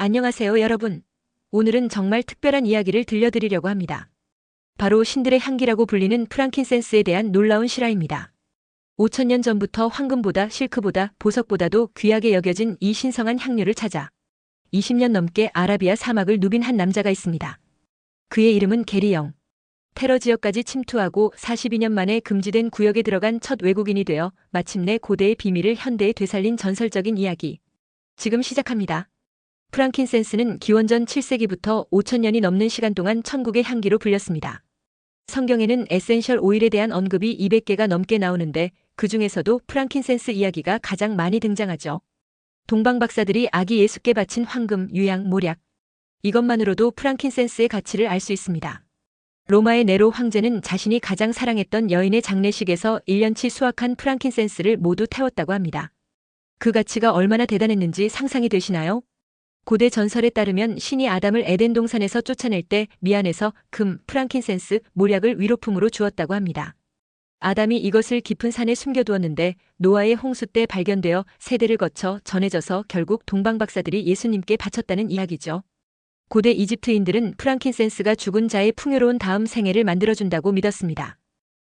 안녕하세요, 여러분. 오늘은 정말 특별한 이야기를 들려드리려고 합니다. 바로 신들의 향기라고 불리는 프랑킨센스에 대한 놀라운 실화입니다. 5000년 전부터 황금보다 실크보다 보석보다도 귀하게 여겨진 이 신성한 향료를 찾아 20년 넘게 아라비아 사막을 누빈 한 남자가 있습니다. 그의 이름은 게리 영. 테러 지역까지 침투하고 42년 만에 금지된 구역에 들어간 첫 외국인이 되어 마침내 고대의 비밀을 현대에 되살린 전설적인 이야기. 지금 시작합니다. 프랑킨센스는 기원전 7세기부터 5000년이 넘는 시간 동안 천국의 향기로 불렸습니다. 성경에는 에센셜 오일에 대한 언급이 200개가 넘게 나오는데 그 중에서도 프랑킨센스 이야기가 가장 많이 등장하죠. 동방 박사들이 아기 예수께 바친 황금, 유향, 모략. 이것만으로도 프랑킨센스의 가치를 알 수 있습니다. 로마의 네로 황제는 자신이 가장 사랑했던 여인의 장례식에서 1년치 수확한 프랑킨센스를 모두 태웠다고 합니다. 그 가치가 얼마나 대단했는지 상상이 되시나요? 고대 전설에 따르면 신이 아담을 에덴 동산에서 쫓아낼 때 미안해서 금, 프랑킨센스, 모략을 위로품으로 주었다고 합니다. 아담이 이것을 깊은 산에 숨겨두었는데 노아의 홍수 때 발견되어 세대를 거쳐 전해져서 결국 동방 박사들이 예수님께 바쳤다는 이야기죠. 고대 이집트인들은 프랑킨센스가 죽은 자의 풍요로운 다음 생애를 만들어준다고 믿었습니다.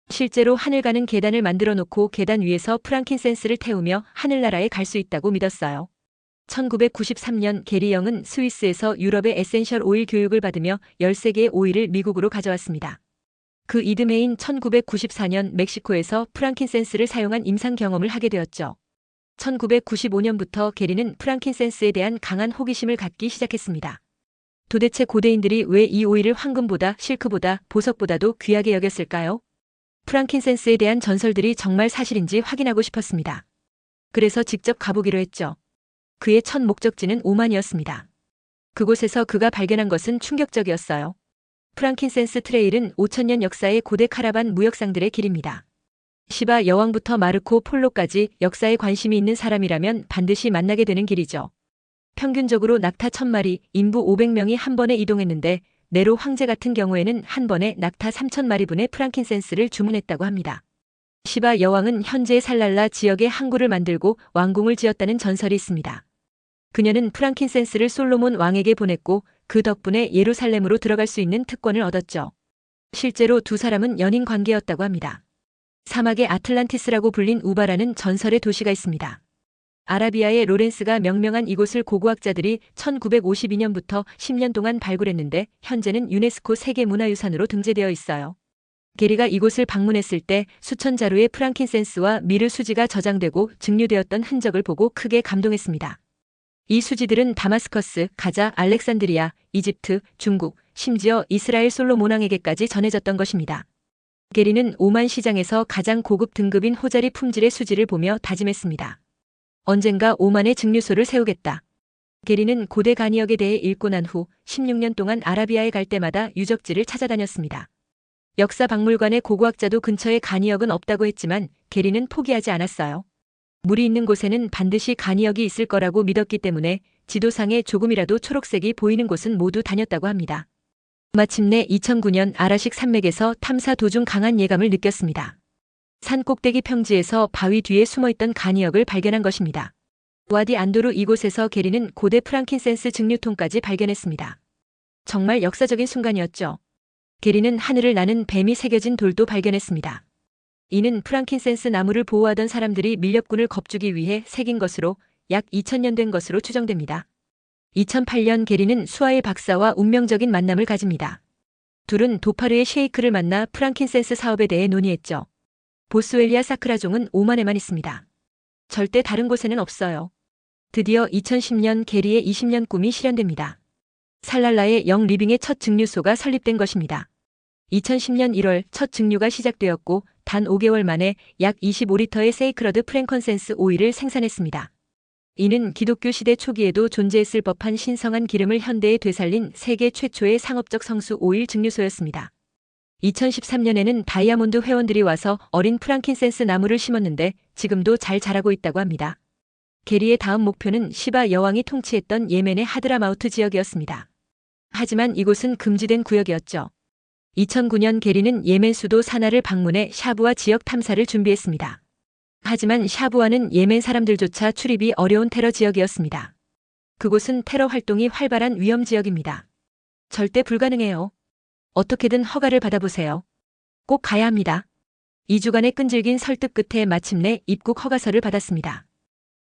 실제로 하늘 가는 계단을 만들어 놓고 계단 위에서 프랑킨센스를 태우며 하늘나라에 갈 수 있다고 믿었어요. 1993년 게리 영은 스위스에서 유럽의 에센셜 오일 교육을 받으며 13개의 오일을 미국으로 가져왔습니다. 그 이듬해인 1994년 멕시코에서 프랑킨센스를 사용한 임상 경험을 하게 되었죠. 1995년부터 게리는 프랑킨센스에 대한 강한 호기심을 갖기 시작했습니다. 도대체 고대인들이 왜 이 오일을 황금보다 실크보다 보석보다도 귀하게 여겼을까요? 프랑킨센스에 대한 전설들이 정말 사실인지 확인하고 싶었습니다. 그래서 직접 가보기로 했죠. 그의 첫 목적지는 오만이었습니다. 그곳에서 그가 발견한 것은 충격적이었어요. 프랑킨센스 트레일은 5000년 역사의 고대 카라반 무역상들의 길입니다. 시바 여왕부터 마르코 폴로까지 역사에 관심이 있는 사람이라면 반드시 만나게 되는 길이죠. 평균적으로 낙타 1000마리, 인부 500명이 한 번에 이동했는데 네로 황제 같은 경우에는 한 번에 낙타 3000마리분의 프랑킨센스를 주문했다고 합니다. 시바 여왕은 현재의 살랄라 지역에 항구를 만들고 왕궁을 지었다는 전설이 있습니다. 그녀는 프랑킨센스를 솔로몬 왕에게 보냈고 그 덕분에 예루살렘으로 들어갈 수 있는 특권을 얻었죠. 실제로 두 사람은 연인 관계였다고 합니다. 사막의 아틀란티스라고 불린 우바라는 전설의 도시가 있습니다. 아라비아의 로렌스가 명명한 이곳을 고고학자들이 1952년부터 10년 동안 발굴했는데 현재는 유네스코 세계문화유산으로 등재되어 있어요. 게리가 이곳을 방문했을 때 수천 자루의 프랑킨센스와 미르 수지가 저장되고 증류되었던 흔적을 보고 크게 감동했습니다. 이 수지들은 다마스커스, 가자, 알렉산드리아, 이집트, 중국, 심지어 이스라엘 솔로몬 왕에게까지 전해졌던 것입니다. 게리는 오만 시장에서 가장 고급 등급인 호자리 품질의 수지를 보며 다짐했습니다. 언젠가 오만의 증류소를 세우겠다. 게리는 고대 간이역에 대해 읽고 난 후 16년 동안 아라비아에 갈 때마다 유적지를 찾아다녔습니다. 역사박물관의 고고학자도 근처에 간이역은 없다고 했지만 게리는 포기하지 않았어요. 물이 있는 곳에는 반드시 간이역이 있을 거라고 믿었기 때문에 지도상에 조금이라도 초록색이 보이는 곳은 모두 다녔다고 합니다. 마침내 2009년 아라식 산맥에서 탐사 도중 강한 예감을 느꼈습니다. 산 꼭대기 평지에서 바위 뒤에 숨어있던 간이역을 발견한 것입니다. 와디 안도르 이곳에서 게리는 고대 프랑킨센스 증류통까지 발견했습니다. 정말 역사적인 순간이었죠. 게리는 하늘을 나는 뱀이 새겨진 돌도 발견했습니다. 이는 프랑킨센스 나무를 보호하던 사람들이 밀렵꾼을 겁주기 위해 새긴 것으로 약 2000년 된 것으로 추정됩니다. 2008년 게리는 수아의 박사와 운명적인 만남을 가집니다. 둘은 도파르의 셰이크를 만나 프랑킨센스 사업에 대해 논의했죠. 보스웰리아 사크라종은 오만에만 있습니다. 절대 다른 곳에는 없어요. 드디어 2010년 게리의 20년 꿈이 실현됩니다. 살랄라의 영 리빙의 첫 증류소가 설립된 것입니다. 2010년 1월 첫 증류가 시작되었고 단 5개월 만에 약 25리터의 세이크러드 프랭컨센스 오일을 생산했습니다. 이는 기독교 시대 초기에도 존재했을 법한 신성한 기름을 현대에 되살린 세계 최초의 상업적 성수 오일 증류소였습니다. 2013년에는 다이아몬드 회원들이 와서 어린 프랑킨센스 나무를 심었는데 지금도 잘 자라고 있다고 합니다. 게리의 다음 목표는 시바 여왕이 통치했던 예멘의 하드라마우트 지역이었습니다. 하지만 이곳은 금지된 구역이었죠. 2009년 게리는 예멘 수도 사나를 방문해 샤부아 지역 탐사를 준비했습니다. 하지만 샤부아는 예멘 사람들조차 출입이 어려운 테러 지역이었습니다. 그곳은 테러 활동이 활발한 위험 지역입니다. 절대 불가능해요. 어떻게든 허가를 받아보세요. 꼭 가야 합니다. 2주간의 끈질긴 설득 끝에 마침내 입국 허가서를 받았습니다.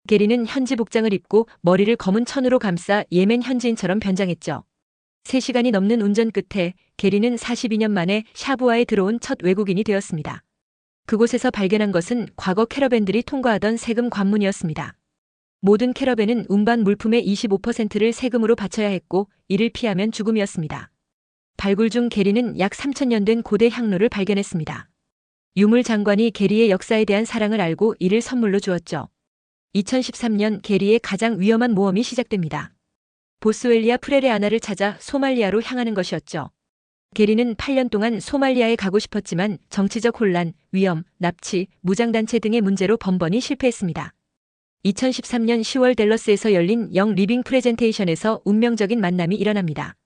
게리는 현지 복장을 입고 머리를 검은 천으로 감싸 예멘 현지인처럼 변장했죠. 3시간이 넘는 운전 끝에 게리는 42년 만에 샤브와에 들어온 첫 외국인이 되었습니다. 그곳에서 발견한 것은 과거 캐러밴들이 통과하던 세금 관문이었습니다. 모든 캐러밴은 운반 물품의 25%를 세금으로 바쳐야 했고 이를 피하면 죽음이었습니다. 발굴 중 게리는 약 3,000년 된 고대 향로를 발견했습니다. 유물 장관이 게리의 역사에 대한 사랑을 알고 이를 선물로 주었죠. 2013년 게리의 가장 위험한 모험이 시작됩니다. 보스웰리아 프레레아나를 찾아 소말리아로 향하는 것이었죠. 게리는 8년 동안 소말리아에 가고 싶었지만 정치적 혼란, 위험, 납치, 무장단체 등의 문제로 번번이 실패했습니다. 2013년 10월 댈러스에서 열린 영 리빙 프레젠테이션에서 운명적인 만남이 일어납니다.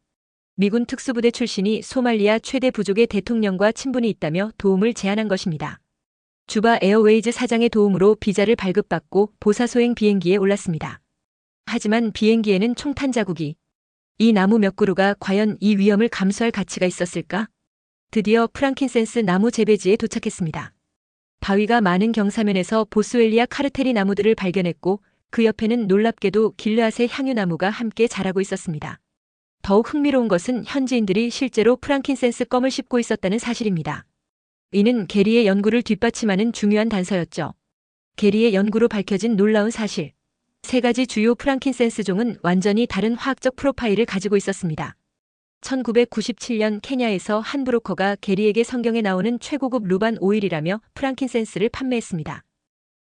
미군 특수부대 출신이 소말리아 최대 부족의 대통령과 친분이 있다며 도움을 제안한 것입니다. 주바 에어웨이즈 사장의 도움으로 비자를 발급받고 보사소행 비행기에 올랐습니다. 하지만 비행기에는 총탄 자국이. 이 나무 몇 그루가 과연 이 위험을 감수할 가치가 있었을까? 드디어 프랑킨센스 나무 재배지에 도착했습니다. 바위가 많은 경사면에서 보스웰리아 카르테리 나무들을 발견했고 그 옆에는 놀랍게도 길르앗의 향유나무가 함께 자라고 있었습니다. 더욱 흥미로운 것은 현지인들이 실제로 프랑킨센스 껌을 씹고 있었다는 사실입니다. 이는 게리의 연구를 뒷받침하는 중요한 단서였죠. 게리의 연구로 밝혀진 놀라운 사실. 3가지 주요 프랑킨센스 종은 완전히 다른 화학적 프로파일을 가지고 있었습니다. 1997년 케냐에서 한 브로커가 게리에게 성경에 나오는 최고급 루반 오일이라며 프랑킨센스를 판매했습니다.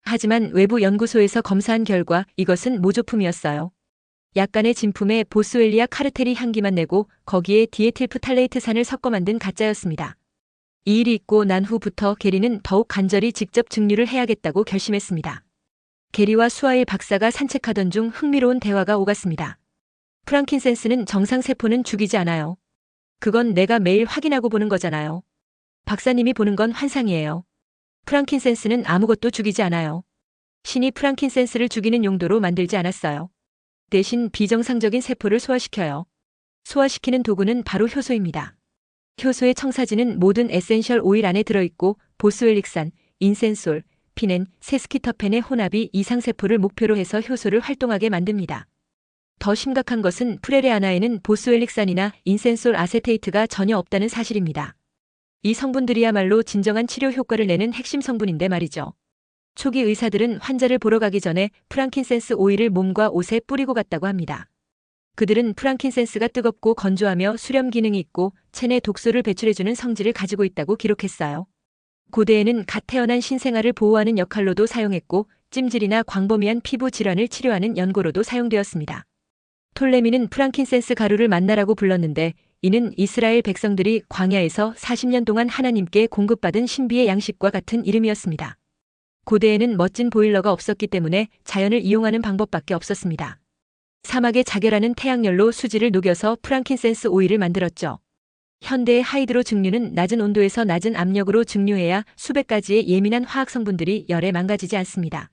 하지만 외부 연구소에서 검사한 결과 이것은 모조품이었어요. 약간의 진품에 보스웰리아 카르테리 향기만 내고 거기에 디에틸프탈레이트산을 섞어 만든 가짜였습니다. 이 일이 있고 난 후부터 게리는 더욱 간절히 직접 증류를 해야겠다고 결심했습니다. 게리와 수아일 박사가 산책하던 중 흥미로운 대화가 오갔습니다. 프랑킨센스는 정상세포는 죽이지 않아요. 그건 내가 매일 확인하고 보는 거잖아요. 박사님이 보는 건 환상이에요. 프랑킨센스는 아무것도 죽이지 않아요. 신이 프랑킨센스를 죽이는 용도로 만들지 않았어요. 대신 비정상적인 세포를 소화시켜요. 소화시키는 도구는 바로 효소입니다. 효소의 청사진은 모든 에센셜 오일 안에 들어있고 보스웰릭산, 인센솔, 피넨, 세스키터펜의 혼합이 이상세포를 목표로 해서 효소를 활동하게 만듭니다. 더 심각한 것은 프레레아나에는 보스웰릭산이나 인센솔 아세테이트가 전혀 없다는 사실입니다. 이 성분들이야말로 진정한 치료 효과를 내는 핵심 성분인데 말이죠. 초기 의사들은 환자를 보러 가기 전에 프랑킨센스 오일을 몸과 옷에 뿌리고 갔다고 합니다. 그들은 프랑킨센스가 뜨겁고 건조하며 수렴 기능이 있고 체내 독소를 배출해주는 성질을 가지고 있다고 기록했어요. 고대에는 갓 태어난 신생아를 보호하는 역할로도 사용했고 찜질이나 광범위한 피부 질환을 치료하는 연고로도 사용되었습니다. 톨레미는 프랑킨센스 가루를 만나라고 불렀는데 이는 이스라엘 백성들이 광야에서 40년 동안 하나님께 공급받은 신비의 양식과 같은 이름이었습니다. 고대에는 멋진 보일러가 없었기 때문에 자연을 이용하는 방법밖에 없었습니다. 사막에 자결하는 태양열로 수지를 녹여서 프랑킨센스 오일을 만들었죠. 현대의 하이드로 증류는 낮은 온도에서 낮은 압력으로 증류해야 수백 가지의 예민한 화학 성분들이 열에 망가지지 않습니다.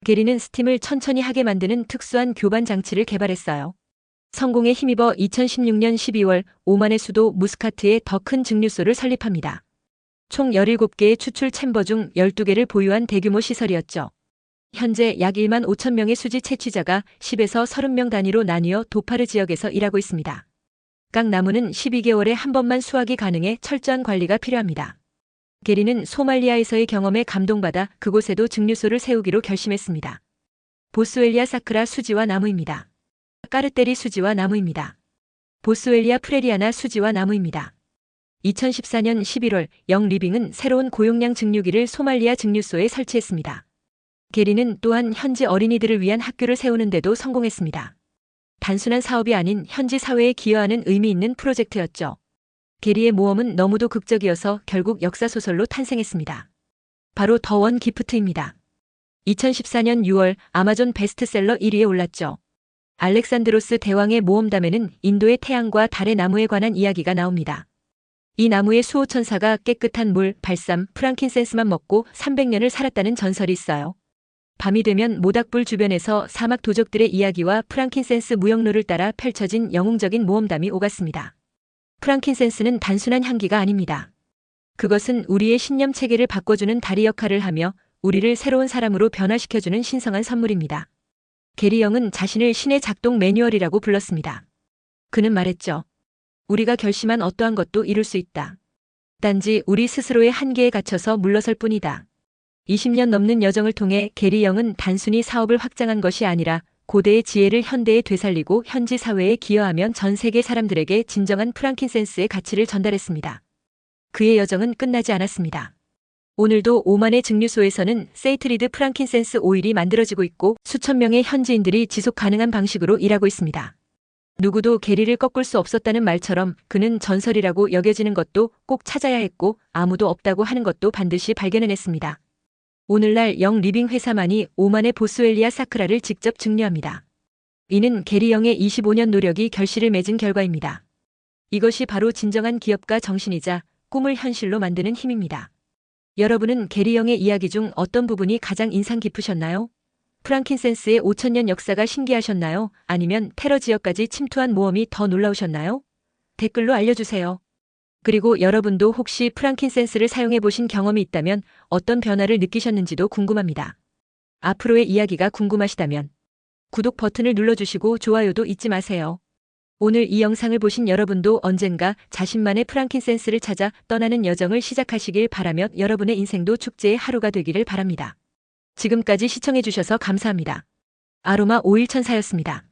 게리는 스팀을 천천히 하게 만드는 특수한 교반 장치를 개발했어요. 성공에 힘입어 2016년 12월 오만의 수도 무스카트에 더 큰 증류소를 설립합니다. 총 17개의 추출 챔버 중 12개를 보유한 대규모 시설이었죠. 현재 약 1만 5천 명의 수지 채취자가 10에서 30명 단위로 나뉘어 도파르 지역에서 일하고 있습니다. 각 나무는 12개월에 한 번만 수확이 가능해 철저한 관리가 필요합니다. 게리는 소말리아에서의 경험에 감동받아 그곳에도 증류소를 세우기로 결심했습니다. 보스웰리아 사크라 수지와 나무입니다. 까르테리 수지와 나무입니다. 보스웰리아 프레리아나 수지와 나무입니다. 2014년 11월 영 리빙은 새로운 고용량 증류기를 소말리아 증류소에 설치했습니다. 게리는 또한 현지 어린이들을 위한 학교를 세우는 데도 성공했습니다. 단순한 사업이 아닌 현지 사회에 기여하는 의미 있는 프로젝트였죠. 게리의 모험은 너무도 극적이어서 결국 역사소설로 탄생했습니다. 바로 더 원 기프트입니다. 2014년 6월 아마존 베스트셀러 1위에 올랐죠. 알렉산드로스 대왕의 모험담에는 인도의 태양과 달의 나무에 관한 이야기가 나옵니다. 이 나무의 수호천사가 깨끗한 물, 발삼, 프랑킨센스만 먹고 300년을 살았다는 전설이 있어요. 밤이 되면 모닥불 주변에서 사막 도적들의 이야기와 프랑킨센스 무역로를 따라 펼쳐진 영웅적인 모험담이 오갔습니다. 프랑킨센스는 단순한 향기가 아닙니다. 그것은 우리의 신념 체계를 바꿔주는 다리 역할을 하며 우리를 새로운 사람으로 변화시켜주는 신성한 선물입니다. 게리 영은 자신을 신의 작동 매뉴얼이라고 불렀습니다. 그는 말했죠. 우리가 결심한 어떠한 것도 이룰 수 있다. 단지 우리 스스로의 한계에 갇혀서 물러설 뿐이다. 20년 넘는 여정을 통해 게리 영은 단순히 사업을 확장한 것이 아니라 고대의 지혜를 현대에 되살리고 현지 사회에 기여하면 전 세계 사람들에게 진정한 프랑킨센스의 가치를 전달했습니다. 그의 여정은 끝나지 않았습니다. 오늘도 오만의 증류소에서는 세이트리드 프랑킨센스 오일이 만들어지고 있고 수천 명의 현지인들이 지속 가능한 방식으로 일하고 있습니다. 누구도 게리를 꺾을 수 없었다는 말처럼 그는 전설이라고 여겨지는 것도 꼭 찾아야 했고 아무도 없다고 하는 것도 반드시 발견해냈습니다. 오늘날 영 리빙 회사만이 오만의 보스웰리아 사크라를 직접 증류합니다. 이는 게리 영의 25년 노력이 결실을 맺은 결과입니다. 이것이 바로 진정한 기업가 정신이자 꿈을 현실로 만드는 힘입니다. 여러분은 게리 영의 이야기 중 어떤 부분이 가장 인상 깊으셨나요? 프랑킨센스의 5,000년 역사가 신기하셨나요? 아니면 테러 지역까지 침투한 모험이 더 놀라우셨나요? 댓글로 알려주세요. 그리고 여러분도 혹시 프랑킨센스를 사용해 보신 경험이 있다면 어떤 변화를 느끼셨는지도 궁금합니다. 앞으로의 이야기가 궁금하시다면 구독 버튼을 눌러주시고 좋아요도 잊지 마세요. 오늘 이 영상을 보신 여러분도 언젠가 자신만의 프랑킨센스를 찾아 떠나는 여정을 시작하시길 바라며 여러분의 인생도 축제의 하루가 되기를 바랍니다. 지금까지 시청해주셔서 감사합니다. 아로마 오일 천사였습니다.